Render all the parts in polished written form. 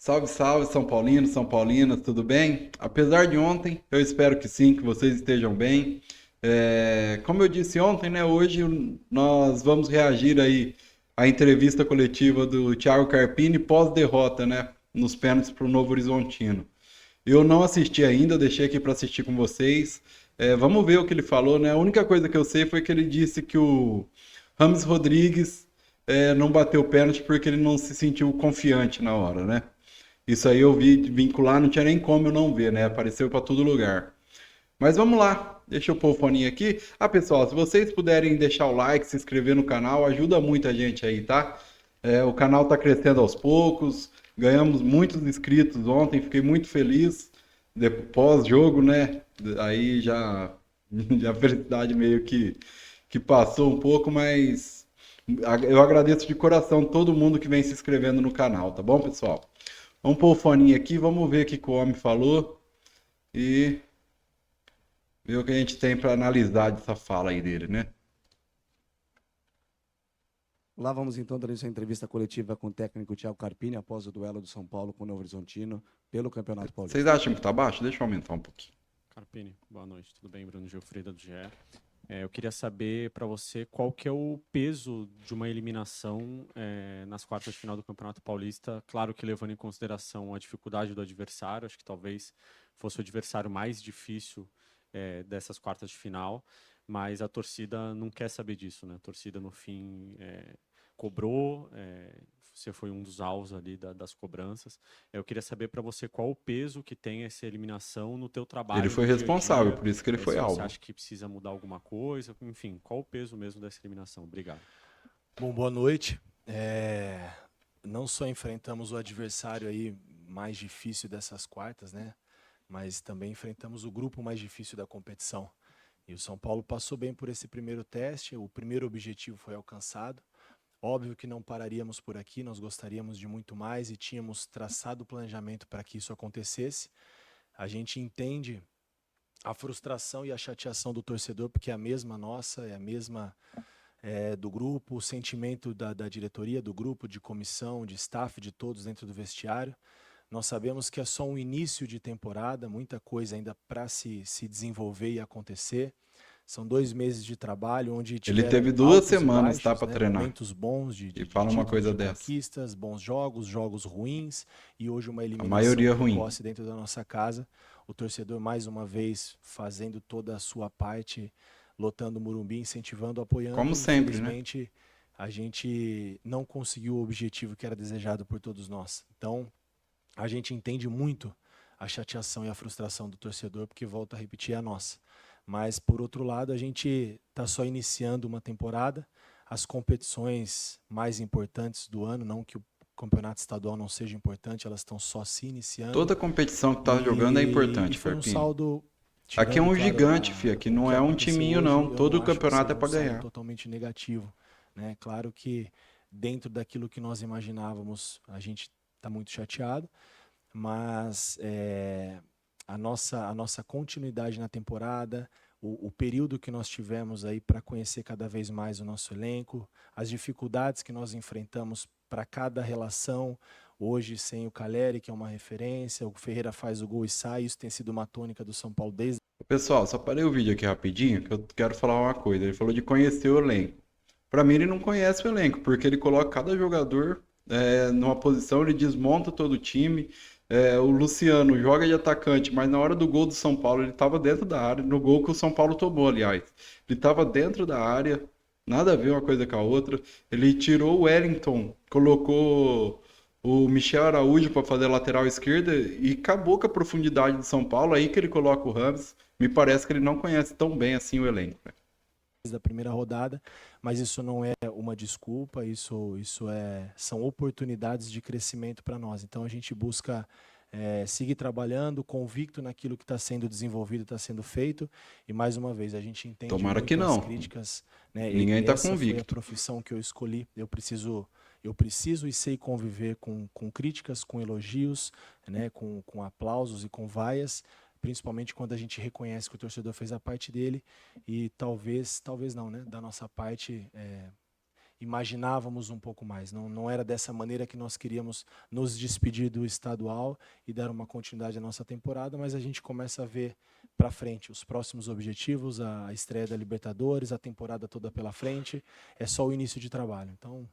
Salve, salve, São Paulino, São Paulinas, tudo bem? Apesar de ontem, eu espero que sim, que vocês estejam bem. Como eu disse ontem, né, hoje nós vamos reagir aí à entrevista coletiva do Thiago Carpini pós-derrota, né, nos pênaltis para o Novo Horizontino. Eu não assisti ainda, deixei aqui para assistir com vocês. Vamos ver o que ele falou, né? A única coisa que eu sei foi que ele disse que o Rames Rodrigues não bateu o pênalti porque ele não se sentiu confiante na hora, né? Isso aí eu vi vincular, não tinha nem como eu não ver, né? Apareceu para todo lugar. Mas vamos lá, deixa eu pôr o foninho aqui. Ah, pessoal, se vocês puderem deixar o like, se inscrever no canal, ajuda muita gente aí, tá? O canal tá crescendo aos poucos, ganhamos muitos inscritos ontem, fiquei muito feliz. Pós-jogo, né? Aí já, já a felicidade meio que passou um pouco, mas eu agradeço de coração todo mundo que vem se inscrevendo no canal, tá bom, pessoal? Vamos pôr o foninho aqui, vamos ver o que o homem falou e ver o que a gente tem para analisar dessa fala aí dele, né? Lá vamos então dar essa entrevista coletiva com o técnico Thiago Carpini após o duelo do São Paulo com o Novo Horizontino pelo Campeonato Vocês Paulista. acham que tá baixo? Deixa eu aumentar um pouquinho. Carpini, boa noite, tudo bem? Bruno Gilfrida do GE. Eu queria saber para você qual que é o peso de uma eliminação nas quartas de final do Campeonato Paulista. Claro que levando em consideração a dificuldade do adversário, acho que talvez fosse o adversário mais difícil dessas quartas de final, mas a torcida não quer saber disso, né? A torcida no fim cobrou, você foi um dos alvos ali das cobranças. Eu queria saber para você qual o peso que tem essa eliminação no teu trabalho Ele foi no dia a responsável, dia, por isso que ele foi se você alvo. acha que precisa mudar alguma coisa, enfim, qual o peso mesmo dessa eliminação? Obrigado. Bom, boa noite. Não só enfrentamos o adversário aí mais difícil dessas quartas, né? Mas também enfrentamos o grupo mais difícil da competição. E o São Paulo passou bem por esse primeiro teste, o primeiro objetivo foi alcançado. Óbvio que não pararíamos por aqui, nós gostaríamos de muito mais e tínhamos traçado o planejamento para que isso acontecesse. A gente entende a frustração e a chateação do torcedor, porque é a mesma nossa, é a mesma do grupo, o sentimento da diretoria, do grupo, de comissão, de staff, de todos dentro do vestiário. Nós sabemos que é só um início de temporada, muita coisa ainda para se desenvolver e acontecer. São 2 meses de trabalho onde Ele tiveram teve 2 altos e semanas, tá, baixos, para né? treinar. Momentos bons de E fala uma títulos, coisa de dessa. conquistas, bons jogos, jogos ruins e hoje uma eliminação maioria ruim. precoce dentro da nossa casa. O torcedor mais uma vez fazendo toda a sua parte, lotando o Morumbi, incentivando, apoiando. Como sempre, né? Infelizmente, a gente não conseguiu o objetivo que era desejado por todos nós. Então, a gente entende muito a chateação e a frustração do torcedor, porque, volto a repetir, é a nossa. Mas, por outro lado, a gente está só iniciando uma temporada. As competições mais importantes do ano, não que o campeonato estadual não seja importante, elas estão só se iniciando. Toda competição que tá jogando é importante, E foi um Carpini. saldo... Aqui é um tirando, claro, gigante, filho. Aqui o não que é um aconteceu timinho, hoje, não. eu Todo não acho que campeonato é seja para um saldo ganhar. totalmente negativo, né? Claro que dentro daquilo que nós imaginávamos, a gente está muito chateado, mas a nossa continuidade na temporada, o período que nós tivemos aí para conhecer cada vez mais o nosso elenco, as dificuldades que nós enfrentamos para cada relação, hoje sem o Caleri, que é uma referência, o Ferreira faz o gol e sai, isso tem sido uma tônica do São Paulo desde... Pessoal, só parei o vídeo aqui rapidinho, que eu quero falar uma coisa. Ele falou de conhecer o elenco. Pra mim, ele não conhece o elenco, porque ele coloca cada jogador numa posição, ele desmonta todo o time. O Luciano joga de atacante, mas na hora do gol do São Paulo, ele estava dentro da área, no gol que o São Paulo tomou, aliás. Ele estava dentro da área, nada a ver uma coisa com a outra. Ele tirou o Wellington, colocou o Michel Araújo para fazer a lateral esquerda e acabou com a profundidade do São Paulo. Aí que ele coloca o Ramos. Me parece que ele não conhece tão bem assim o elenco, né? Da primeira rodada, mas isso não é uma desculpa, são oportunidades de crescimento para nós. Então a gente busca seguir trabalhando, convicto naquilo que está sendo desenvolvido, está sendo feito, e mais uma vez a gente entende Tomara muito que não. as críticas, né? Ninguém está Essa convicto. foi a profissão que eu escolhi. Eu preciso e sei conviver com críticas, com elogios, né? Com aplausos e com vaias, principalmente quando a gente reconhece que o torcedor fez a parte dele e talvez não, né? Da nossa parte, imaginávamos um pouco mais. Não era dessa maneira que nós queríamos nos despedir do estadual e dar uma continuidade à nossa temporada, mas a gente começa a ver para frente os próximos objetivos, a estreia da Libertadores, a temporada toda pela frente, é só o início de trabalho. Então,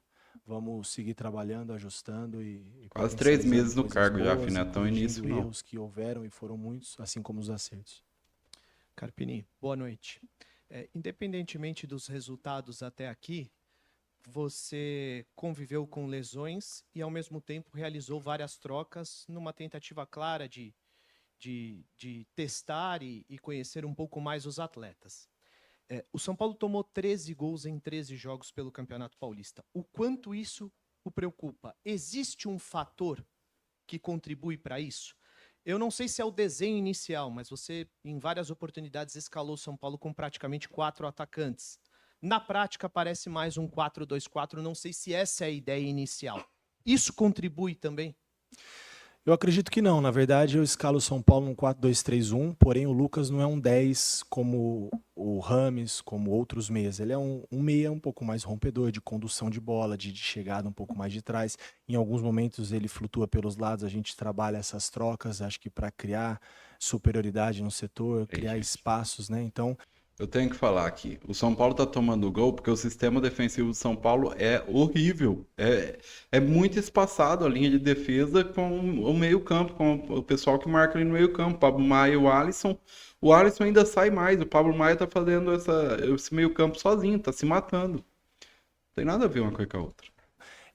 vamos seguir trabalhando, ajustando e Quase 3 meses no coisas cargo já, boas, não é tão corrigindo início não. erros que houveram e foram muitos, assim como os acertos. Carpini, boa noite. Independentemente dos resultados até aqui, você conviveu com lesões e, ao mesmo tempo, realizou várias trocas numa tentativa clara de testar e conhecer um pouco mais os atletas. O São Paulo tomou 13 gols em 13 jogos pelo Campeonato Paulista. O quanto isso o preocupa? Existe um fator que contribui para isso? Eu não sei se é o desenho inicial, mas você, em várias oportunidades, escalou São Paulo com praticamente 4 atacantes. Na prática, parece mais um 4-2-4. Não sei se essa é a ideia inicial. Isso contribui também? Eu acredito que não. Na verdade, eu escalo o São Paulo num 4-2-3-1, porém o Lucas não é um 10 como o Rames, como outros meias. Ele é um meia um pouco mais rompedor, de condução de bola, de chegada um pouco mais de trás. Em alguns momentos ele flutua pelos lados, a gente trabalha essas trocas, acho que para criar superioridade no setor, criar espaços, né? Então, Eu tenho que falar aqui, o São Paulo tá tomando gol porque o sistema defensivo do São Paulo é horrível. É muito espaçado a linha de defesa com o meio-campo, com o pessoal que marca ali no meio-campo, Pablo Maia e o Alisson. O Alisson ainda sai mais, o Pablo Maia tá fazendo esse meio-campo sozinho, tá se matando. Não tem nada a ver uma coisa com a outra.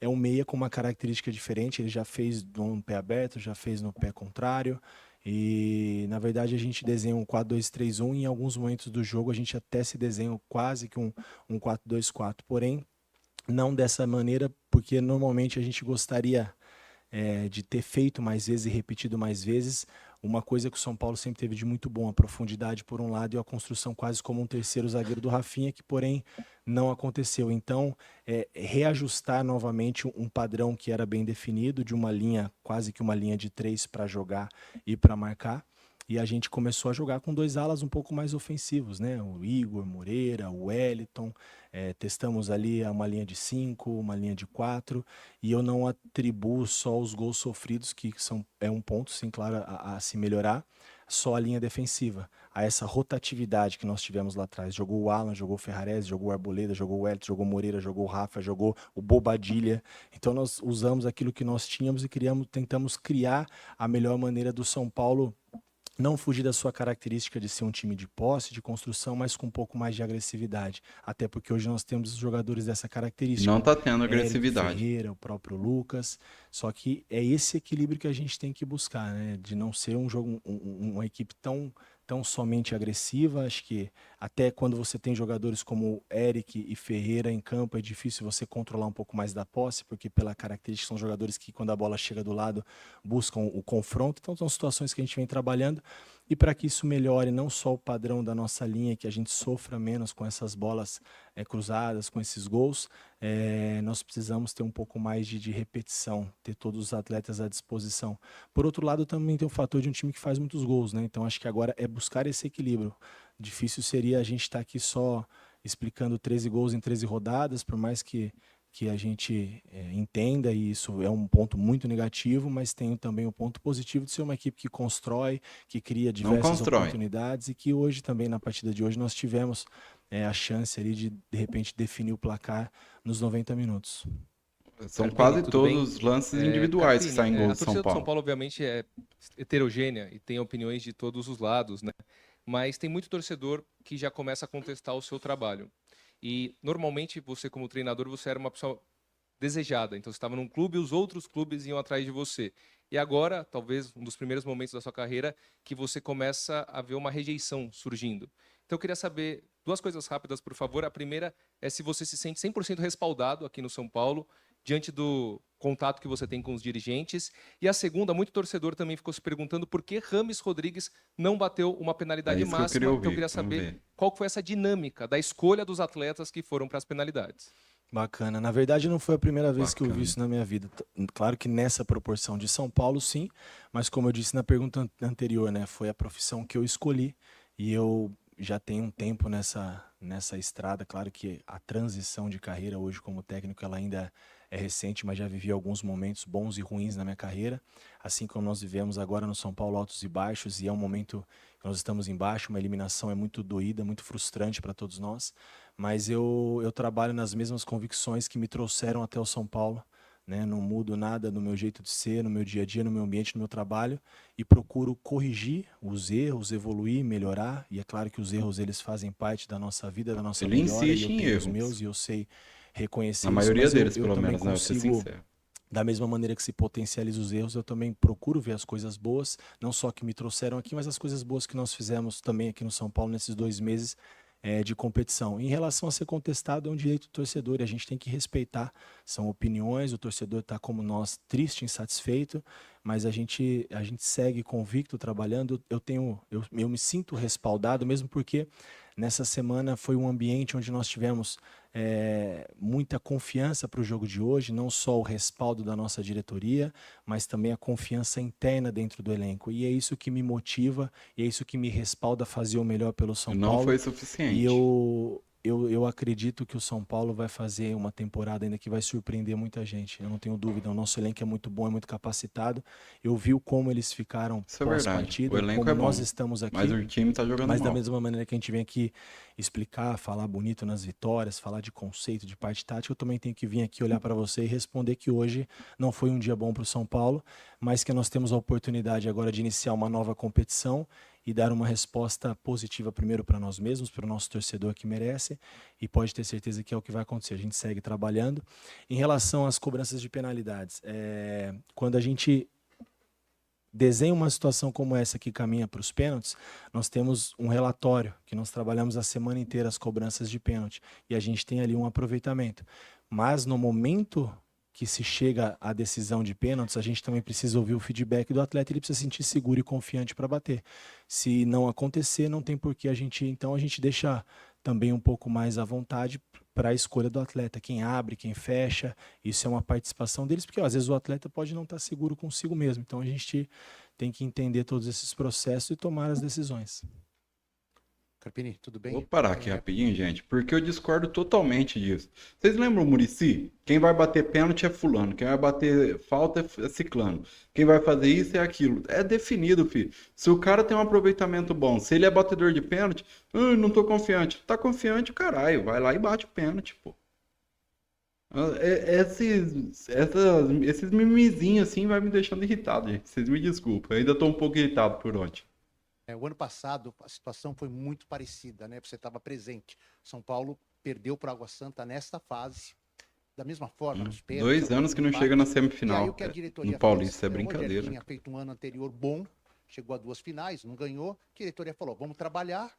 é um meia com uma característica diferente, ele já fez no pé aberto, já fez no pé contrário. E, na verdade, a gente desenha um 4-2-3-1 e em alguns momentos do jogo a gente até se desenha quase que um 4-2-4. Porém, não dessa maneira, porque normalmente a gente gostaria de ter feito mais vezes e repetido mais vezes. Uma coisa que o São Paulo sempre teve de muito bom, a profundidade por um lado e a construção quase como um terceiro zagueiro do Rafinha, que porém não aconteceu. Então, reajustar novamente um padrão que era bem definido, de uma linha, quase que uma linha de 3 para jogar e para marcar. E a gente começou a jogar com 2 alas um pouco mais ofensivos, né? O Igor Moreira, o Wellington, testamos ali uma linha de 5, uma linha de 4, e eu não atribuo só os gols sofridos, que é um ponto, sim, claro, a se melhorar, só a linha defensiva. A essa rotatividade que nós tivemos lá atrás. Jogou o Alan, jogou o Ferrarese, jogou o Arboleda, jogou o Wellington, jogou o Moreira, jogou o Rafa, jogou o Bobadilha. Então nós usamos aquilo que nós tínhamos e tentamos criar a melhor maneira do São Paulo não fugir da sua característica de ser um time de posse, de construção, mas com um pouco mais de agressividade. Até porque hoje nós temos jogadores dessa característica. Não tá tendo Érico agressividade. Ferreira, o próprio Lucas. Só que é esse equilíbrio que a gente tem que buscar, né? De não ser um jogo, uma equipe tão somente agressiva. Acho que até quando você tem jogadores como Eric e Ferreira em campo, é difícil você controlar um pouco mais da posse, porque pela característica são jogadores que quando a bola chega do lado buscam o confronto. Então são situações que a gente vem trabalhando. E para que isso melhore não só o padrão da nossa linha, que a gente sofra menos com essas bolas cruzadas, com esses gols, nós precisamos ter um pouco mais de repetição, ter todos os atletas à disposição. Por outro lado, também tem o fator de um time que faz muitos gols, né? Então acho que agora é buscar esse equilíbrio. Difícil seria a gente estar aqui só explicando 13 gols em 13 rodadas, por mais que a gente entenda, e isso é um ponto muito negativo, mas tem também o ponto positivo de ser uma equipe que constrói, que cria diversas oportunidades, e que hoje também, na partida de hoje, nós tivemos a chance ali de repente, definir o placar nos 90 minutos. São Carpini, quase tudo todos os lances individuais Carpini, que saem gol a do São torcida do São Paulo. Paulo, obviamente, é heterogênea e tem opiniões de todos os lados, né? Mas tem muito torcedor que já começa a contestar o seu trabalho. E, normalmente, você como treinador, você era uma pessoa desejada. Então, você estava num clube e os outros clubes iam atrás de você. E agora, talvez, um dos primeiros momentos da sua carreira, que você começa a ver uma rejeição surgindo. Então, eu queria saber 2 coisas rápidas, por favor. A primeira é se você se sente 100% respaldado aqui no São Paulo, diante do contato que você tem com os dirigentes. E a segunda, muito torcedor também ficou se perguntando por que Rames Rodrigues não bateu uma penalidade isso que eu máxima. queria ouvir. Então eu queria Vamos saber ver. qual foi essa dinâmica da escolha dos atletas que foram para as penalidades. Bacana. Na verdade, não foi a primeira vez que eu vi Bacana. isso na minha vida. Claro que nessa proporção de São Paulo, sim, mas como eu disse na pergunta anterior, né, foi a profissão que eu escolhi e eu já tenho um tempo nessa nessa estrada. Claro que a transição de carreira hoje como técnico ela ainda é recente, mas já vivi alguns momentos bons e ruins na minha carreira, assim como nós vivemos agora no São Paulo, altos e baixos, e é um momento que nós estamos embaixo, uma eliminação é muito doída, muito frustrante para todos nós, mas eu trabalho nas mesmas convicções que me trouxeram até o São Paulo, né? Não mudo nada no meu jeito de ser, no meu dia a dia, no meu ambiente, no meu trabalho, e procuro corrigir os erros, evoluir, melhorar, e é claro que os erros eles fazem parte da nossa vida, da nossa Ele melhora, e insiste eu em tenho os erros. meus, e eu sei reconhecer Na isso, maioria mas deles, eu pelo também menos, né? Eu ser consigo, sincero. da mesma maneira que se potencializa os erros, eu também procuro ver as coisas boas, não só que me trouxeram aqui, mas as coisas boas que nós fizemos também aqui no São Paulo nesses 2 meses de competição. Em relação a ser contestado, é um direito do torcedor e a gente tem que respeitar. São opiniões, o torcedor está como nós, triste, insatisfeito, mas a gente segue convicto, trabalhando. Eu me sinto respaldado, mesmo porque nessa semana foi um ambiente onde nós tivemos muita confiança para o jogo de hoje, não só o respaldo da nossa diretoria, mas também a confiança interna dentro do elenco. E é isso que me motiva, e é isso que me respalda a fazer o melhor pelo São Não Paulo. foi E suficiente. eu acredito que o São Paulo vai fazer uma temporada ainda que vai surpreender muita gente. Eu não tenho dúvida. O nosso elenco é muito bom, é muito capacitado. Eu vi como eles ficaram Isso é verdade. pós-partida, O elenco como é bom, nós estamos aqui. mas o time tá jogando Mas da mal. mesma maneira que a gente vem aqui explicar, falar bonito nas vitórias, falar de conceito, de parte tática, eu também tenho que vir aqui olhar para você e responder que hoje não foi um dia bom para o São Paulo, mas que nós temos a oportunidade agora de iniciar uma nova competição e dar uma resposta positiva primeiro para nós mesmos, para o nosso torcedor que merece, e pode ter certeza que é o que vai acontecer. A gente segue trabalhando. Em relação às cobranças de penalidades, quando a gente desenha uma situação como essa que caminha para os pênaltis, nós temos um relatório que nós trabalhamos a semana inteira as cobranças de pênalti e a gente tem ali um aproveitamento. Mas no momento que se chega à decisão de pênaltis, a gente também precisa ouvir o feedback do atleta, ele precisa se sentir seguro e confiante para bater. Se não acontecer, não tem por que a gente deixa também um pouco mais à vontade para a escolha do atleta, quem abre, quem fecha, isso é uma participação deles, porque às vezes o atleta pode não estar seguro consigo mesmo, então a gente tem que entender todos esses processos e tomar as decisões. Carpini, tudo bem? Vou parar aqui rapidinho, gente, porque eu discordo totalmente disso. Vocês lembram o Muricy? Quem vai bater pênalti é fulano, quem vai bater falta é ciclano, quem vai fazer isso é aquilo. É definido, filho. Se o cara tem um aproveitamento bom, se ele é batedor de pênalti, não tô confiante. Tá confiante, caralho, vai lá e bate o pênalti, pô. Esses mimizinhos assim vai me deixando irritado, gente. Vocês me desculpem, eu ainda tô um pouco irritado por ontem. O ano passado a situação foi muito parecida, né? Você estava presente. São Paulo perdeu para o Água Santa nesta fase, da mesma forma, nos pênaltis. 2 anos que não empate. chega na E aí semifinal. o que a diretoria No Paulista é fez? O Rogério brincadeira. tinha feito um ano anterior bom, chegou a 2 finais, não ganhou. A diretoria falou, vamos trabalhar.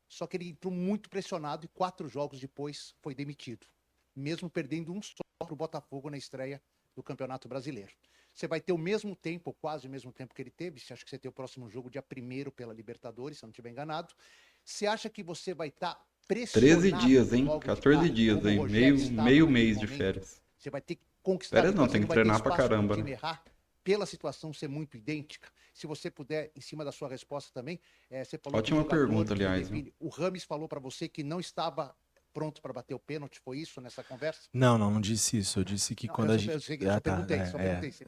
Só que ele entrou muito pressionado e 4 jogos depois foi demitido. Mesmo perdendo um só para o Botafogo na estreia do Campeonato Brasileiro. Você vai ter o mesmo tempo, ou quase o mesmo tempo que ele teve. Você acha que você tem o próximo jogo dia 1º pela Libertadores, se eu não estiver enganado. Você acha que você vai estar pressionado? 13 dias, hein? logo de 14 cara, dias, como o hein? Rogério estava Meio naquele mês de momento? férias. Você vai ter que conquistar. Férias não, você tem que vai ter treinar pra espaço caramba, time né? errar, pela situação ser muito idêntica. Se você puder, em cima da sua resposta também, você falou Ótima que o jogador pergunta, que aliás, define- o Rames falou para você que não estava pronto para bater o pênalti, foi isso nessa conversa? Não disse isso. Eu disse que Não, quando eu a só- gente. eu sei que- eu só perguntei, só perguntei se-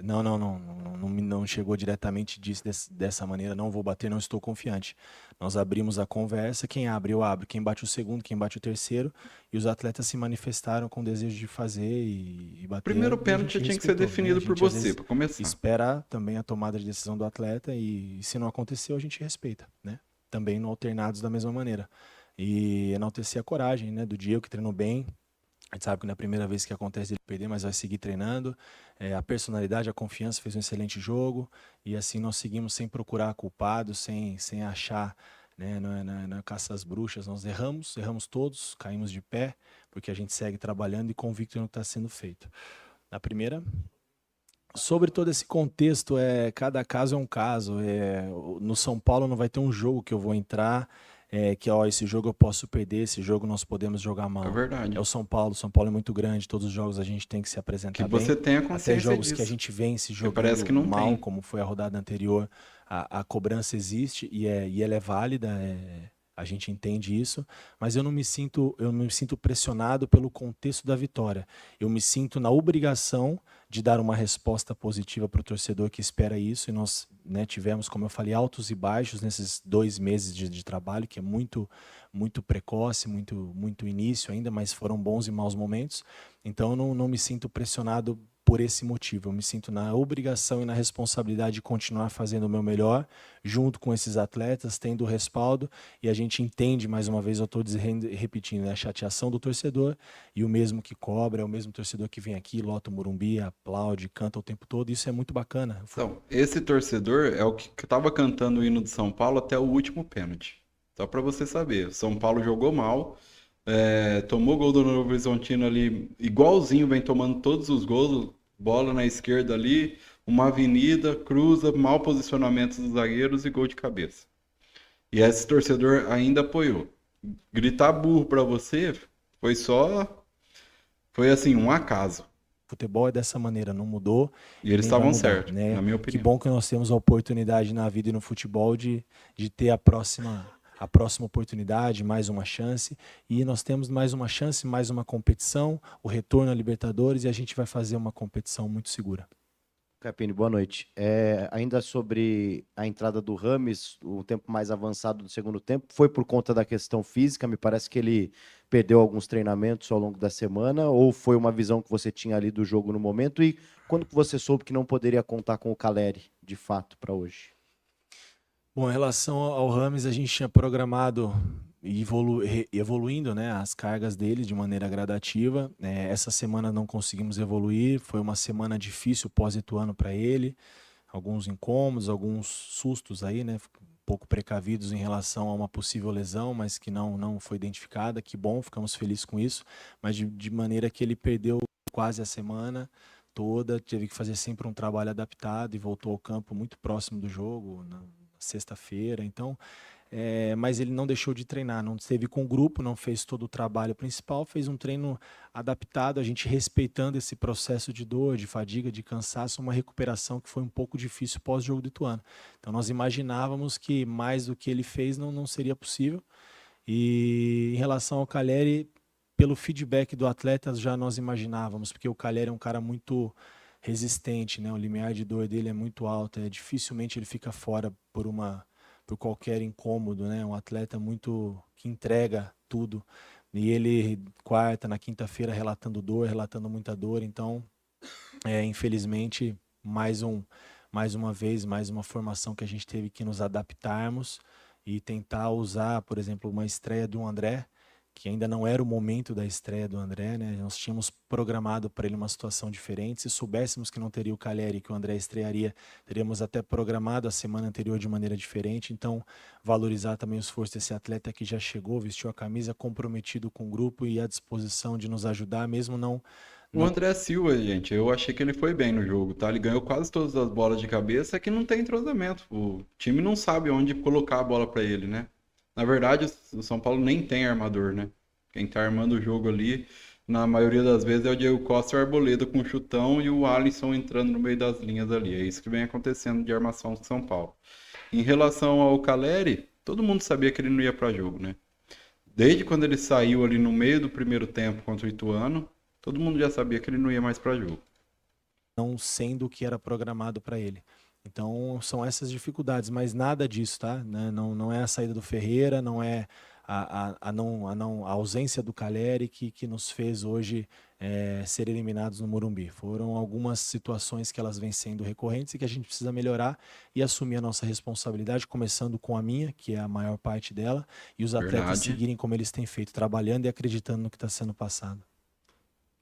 Não chegou diretamente disso dessa maneira. Não vou bater, não estou confiante. Nós abrimos a conversa. Quem abre, eu abro. Quem bate o segundo, quem bate o terceiro. E os atletas se manifestaram com desejo de fazer e bater. Primeiro e a pênalti gente tinha que ser respeitou, né? definido A por gente, às você, vezes, pra começar. espera também a tomada de decisão do atleta e se não aconteceu, a gente respeita, né? Também no alternados da mesma maneira. E enaltecer a coragem, né, do Diego, que treinou bem. A gente sabe que não é a primeira vez que acontece ele perder, mas vai seguir treinando. A personalidade, a confiança, fez um excelente jogo. E assim nós seguimos sem procurar culpados, sem achar, né, não é caça às bruxas. Nós erramos todos, caímos de pé, porque a gente segue trabalhando e convicto no que está sendo feito. A primeira... Sobre todo esse contexto, cada caso é um caso. No São Paulo não vai ter um jogo que eu vou entrar, esse jogo eu posso perder, esse jogo nós podemos jogar mal. É verdade. É o São Paulo é muito grande, todos os jogos a gente tem que se apresentar Que bem. você tenha Até consciência jogos disso. que a gente vence Porque jogando parece que não mal, tem. como foi a rodada anterior, a cobrança existe e ela é válida. A gente entende isso, mas eu não me sinto pressionado pelo contexto da vitória. Eu me sinto na obrigação de dar uma resposta positiva para o torcedor que espera isso, e nós, né, tivemos, como eu falei, altos e baixos nesses 2 meses de trabalho, que é muito precoce, muito início ainda, mas foram bons e maus momentos. Então eu não me sinto pressionado por esse motivo. Eu me sinto na obrigação e na responsabilidade de continuar fazendo o meu melhor, junto com esses atletas, tendo o respaldo, e a gente entende, mais uma vez, eu estou repetindo, né, a chateação do torcedor, e o mesmo que cobra, é o mesmo torcedor que vem aqui, lota o Morumbi, aplaude, canta o tempo todo, isso é muito bacana. Então, esse torcedor é o que estava cantando o hino de São Paulo até o último pênalti. Só para você saber, São Paulo jogou mal, tomou gol do Novo Horizontino ali, igualzinho vem tomando todos os gols, bola na esquerda ali, uma avenida, cruza, mau posicionamento dos zagueiros e gol de cabeça. E esse torcedor ainda apoiou. Gritar burro para você foi assim, um acaso. Futebol é dessa maneira, não mudou. E eles nem vai estavam mudar, certos, né? na minha Que opinião. bom que nós temos a oportunidade na vida e no futebol de ter a próxima oportunidade, mais uma chance. E nós temos mais uma chance, mais uma competição, o retorno à Libertadores, e a gente vai fazer uma competição muito segura. Carpini, boa noite. Ainda sobre a entrada do Rames, o tempo mais avançado do segundo tempo, foi por conta da questão física? Me parece que ele perdeu alguns treinamentos ao longo da semana, ou foi uma visão que você tinha ali do jogo no momento? E quando que você soube que não poderia contar com o Caleri, de fato, para hoje? Bom, em relação ao Rames, a gente tinha programado e evoluindo, né, as cargas dele de maneira gradativa. Essa semana não conseguimos evoluir, foi uma semana difícil pós-Ituano para ele, alguns incômodos, alguns sustos aí, né, um pouco precavidos em relação a uma possível lesão, mas que não foi identificada. Que bom, ficamos felizes com isso, mas de maneira que ele perdeu quase a semana toda, teve que fazer sempre um trabalho adaptado e voltou ao campo muito próximo do jogo, na sexta-feira. Então, mas ele não deixou de treinar, não esteve com o grupo, não fez todo o trabalho principal, fez um treino adaptado, a gente respeitando esse processo de dor, de fadiga, de cansaço, uma recuperação que foi um pouco difícil pós-jogo do Ituano. Então nós imaginávamos que mais do que ele fez não seria possível. E em relação ao Caleri, pelo feedback do atleta já nós imaginávamos, porque o Caleri é um cara muito resistente, né? O limiar de dor dele é muito alto, dificilmente ele fica fora por qualquer incômodo, né? Um atleta muito que entrega tudo. E ele, na quinta-feira, relatando muita dor. Então, infelizmente, mais uma vez, mais uma formação que a gente teve que nos adaptarmos e tentar usar, por exemplo, uma estreia do André, que ainda não era o momento da estreia do André, né? Nós tínhamos programado para ele uma situação diferente. Se soubéssemos que não teria o Caleri, que o André estrearia, teríamos até programado a semana anterior de maneira diferente. Então, valorizar também o esforço desse atleta que já chegou, vestiu a camisa, comprometido com o grupo e à disposição de nos ajudar, mesmo não... O André Silva, gente, eu achei que ele foi bem no jogo, tá? Ele ganhou quase todas as bolas de cabeça, que não tem entrosamento. O time não sabe onde colocar a bola para ele, né? Na verdade, o São Paulo nem tem armador, né? Quem tá armando o jogo ali, na maioria das vezes, é o Diego Costa e o Arboleda com chutão e o Alisson entrando no meio das linhas ali. É isso que vem acontecendo de armação do São Paulo. Em relação ao Caleri, todo mundo sabia que ele não ia para jogo, né? Desde quando ele saiu ali no meio do primeiro tempo contra o Ituano, todo mundo já sabia que ele não ia mais para jogo. Não sendo o que era programado para ele. Então, são essas dificuldades, mas nada disso, tá? Não é a saída do Ferreira, não é a ausência do Caleri que nos fez hoje ser eliminados no Morumbi. Foram algumas situações que elas vêm sendo recorrentes e que a gente precisa melhorar e assumir a nossa responsabilidade, começando com a minha, que é a maior parte dela, e os atletas seguirem como eles têm feito, trabalhando e acreditando no que está sendo passado.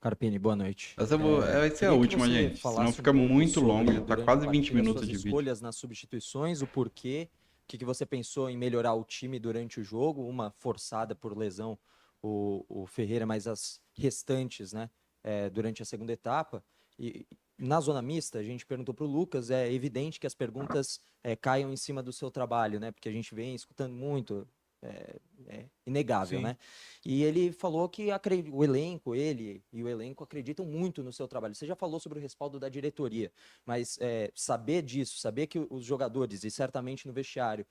Carpini, boa noite. Essa vai ser a última, gente. Senão fica muito longo, já tá quase 20 minutos de vídeo. Escolhas nas substituições, o porquê, o que você pensou em melhorar o time durante o jogo, uma forçada por lesão, o Ferreira, mas as restantes, né, durante a segunda etapa. E na zona mista, a gente perguntou para o Lucas, é evidente que as perguntas caiam em cima do seu trabalho, né, porque a gente vem escutando muito é inegável, Sim. né? E ele falou que o elenco, ele e o elenco acreditam muito no seu trabalho. Você já falou sobre o respaldo da diretoria, mas saber disso, saber que os jogadores, e certamente no vestiário,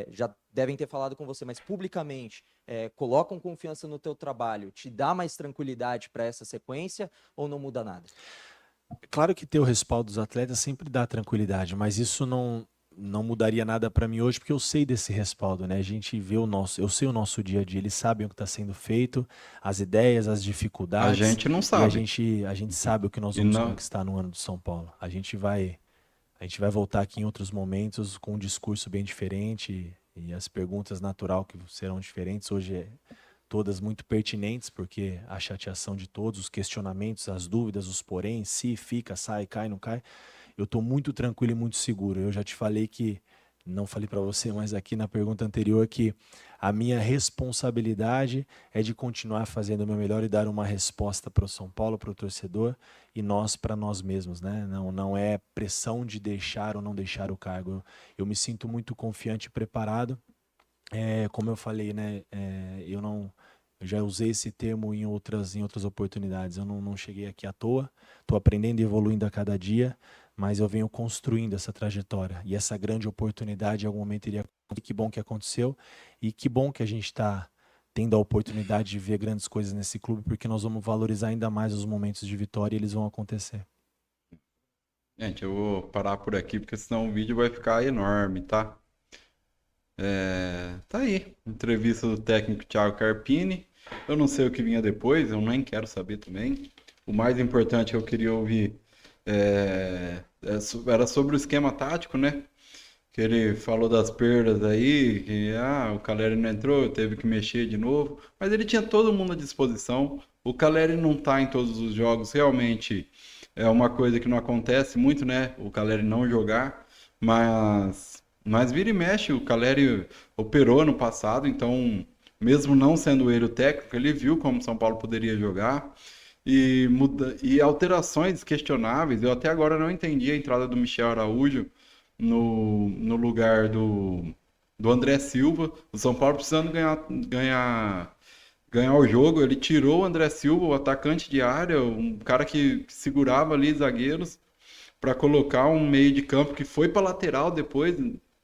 já devem ter falado com você, mas publicamente, colocam confiança no teu trabalho, te dá mais tranquilidade para essa sequência ou não muda nada? Claro que ter o respaldo dos atletas sempre dá tranquilidade, mas isso não mudaria nada para mim hoje, porque eu sei desse respaldo, né? A gente vê eu sei o nosso dia a dia, eles sabem o que está sendo feito, as ideias, as A dificuldades, gente não e sabe. a gente sabe o que nós E vamos não, conquistar no ano do São Paulo. A gente vai voltar aqui em outros momentos com um discurso bem diferente e as perguntas natural que serão diferentes. Hoje todas muito pertinentes, porque a chateação de todos, os questionamentos, as dúvidas, os porém, se fica, sai, cai, não cai. Eu estou muito tranquilo e muito seguro. Eu já te falei que, não falei para você, mas aqui na pergunta anterior, que a minha responsabilidade é de continuar fazendo o meu melhor e dar uma resposta para o São Paulo, para o torcedor, e nós para nós mesmos, né? Não é pressão de deixar ou não deixar o cargo. Eu me sinto muito confiante e preparado. Como eu falei, né? Eu já usei esse termo em outras oportunidades. Eu não cheguei aqui à toa. Estou aprendendo e evoluindo a cada dia, mas eu venho construindo essa trajetória. E essa grande oportunidade, em algum momento, iria acontecer. Que bom que aconteceu. E que bom que a gente está tendo a oportunidade de ver grandes coisas nesse clube, porque nós vamos valorizar ainda mais os momentos de vitória e eles vão acontecer. gente, eu vou parar por aqui, porque senão o vídeo vai ficar enorme, tá? Tá aí, entrevista do técnico Thiago Carpini. Eu não sei o que vinha depois, eu nem quero saber também. O mais importante que eu queria ouvir era sobre o esquema tático, né? Que ele falou das perdas aí, que o Caleri não entrou, teve que mexer de novo. Mas ele tinha todo mundo à disposição. O Caleri não tá em todos os jogos, realmente é uma coisa que não acontece muito, né? O Caleri não jogar, mas vira e mexe, o Caleri operou no passado, então, mesmo não sendo ele o técnico, ele viu como o São Paulo poderia jogar. E alterações questionáveis, eu até agora não entendi a entrada do Michel Araújo no lugar do André Silva. O São Paulo precisando ganhar o jogo, ele tirou o André Silva, o atacante de área, um cara que segurava ali zagueiros, para colocar um meio de campo que foi para lateral depois.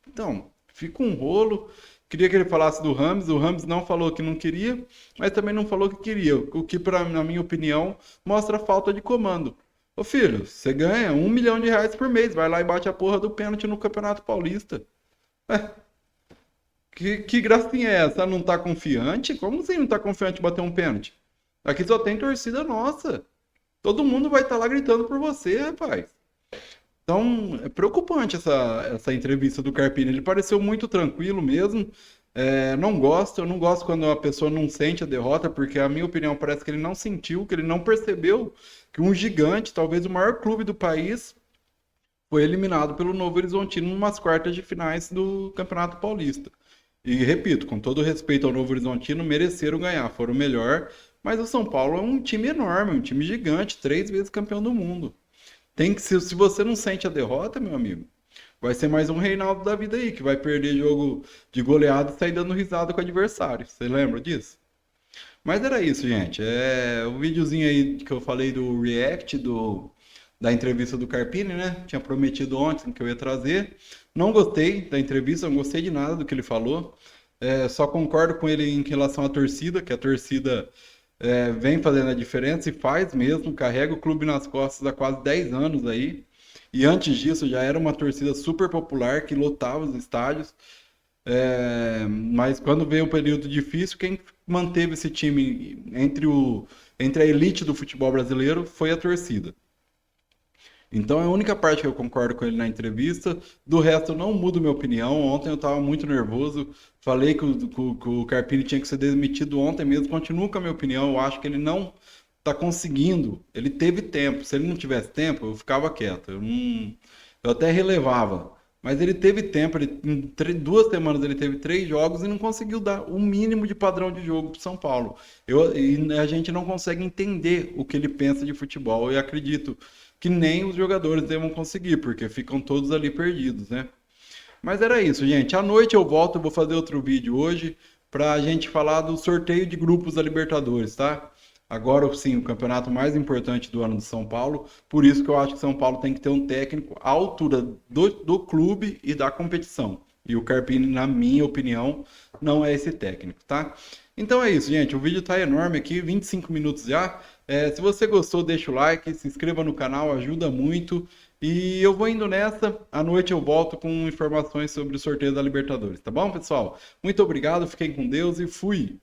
Então, fica um rolo. Queria que ele falasse do Rames. O Rames não falou que não queria, mas também não falou que queria. O que, na minha opinião, mostra falta de comando. Ô filho, você ganha R$1 milhão por mês. Vai lá e bate a porra do pênalti no Campeonato Paulista. Que gracinha é essa? Não tá confiante? Como assim não tá confiante em bater um pênalti? Aqui só tem torcida nossa. Todo mundo vai estar lá gritando por você, rapaz. Então, é preocupante essa entrevista do Carpini. Ele pareceu muito tranquilo mesmo. Eu não gosto quando a pessoa não sente a derrota, porque a minha opinião parece que ele não sentiu, que ele não percebeu que um gigante, talvez o maior clube do país, foi eliminado pelo Novo Horizontino em umas quartas de finais do Campeonato Paulista. E repito, com todo respeito ao Novo Horizontino, mereceram ganhar, foram o melhor, mas o São Paulo é um time enorme, um time gigante, 3 vezes campeão do mundo. Se você não sente a derrota, meu amigo, vai ser mais um Reinaldo da vida aí, que vai perder jogo de goleada e sair dando risada com o adversário. Você lembra disso? Mas era isso, gente. O videozinho aí que eu falei do react da entrevista do Carpini, né? Tinha prometido ontem que eu ia trazer. Não gostei da entrevista, não gostei de nada do que ele falou. Só concordo com ele em relação à torcida, que a torcida vem fazendo a diferença e faz mesmo, carrega o clube nas costas há quase 10 anos aí. E antes disso já era uma torcida super popular que lotava os estádios. Mas quando veio um período difícil, quem manteve esse time entre a elite do futebol brasileiro foi a torcida. Então é a única parte que eu concordo com ele na entrevista. Do resto, eu não mudo minha opinião. Ontem eu estava muito nervoso. Falei que o Carpini tinha que ser demitido ontem mesmo. Continuo com a minha opinião. Eu acho que ele não está conseguindo. Ele teve tempo. Se ele não tivesse tempo, eu ficava quieto. Eu até relevava. Mas ele teve tempo. Em 2 semanas ele teve 3 jogos e não conseguiu dar o mínimo de padrão de jogo para o São Paulo. E a gente não consegue entender o que ele pensa de futebol. Eu acredito que nem os jogadores devam conseguir, porque ficam todos ali perdidos, né? Mas era isso, gente. À noite eu volto, eu vou fazer outro vídeo hoje. para a gente falar do sorteio de grupos da Libertadores, tá? Agora, sim, o campeonato mais importante do ano do São Paulo, por isso que eu acho que São Paulo tem que ter um técnico à altura do clube e da competição. E o Carpini, na minha opinião, não é esse técnico, tá? Então é isso, gente. O vídeo tá enorme aqui, 25 minutos já. Se você gostou, deixa o like, se inscreva no canal, ajuda muito. E eu vou indo nessa. À noite eu volto com informações sobre o sorteio da Libertadores, tá bom, pessoal? Muito obrigado, fiquem com Deus e fui!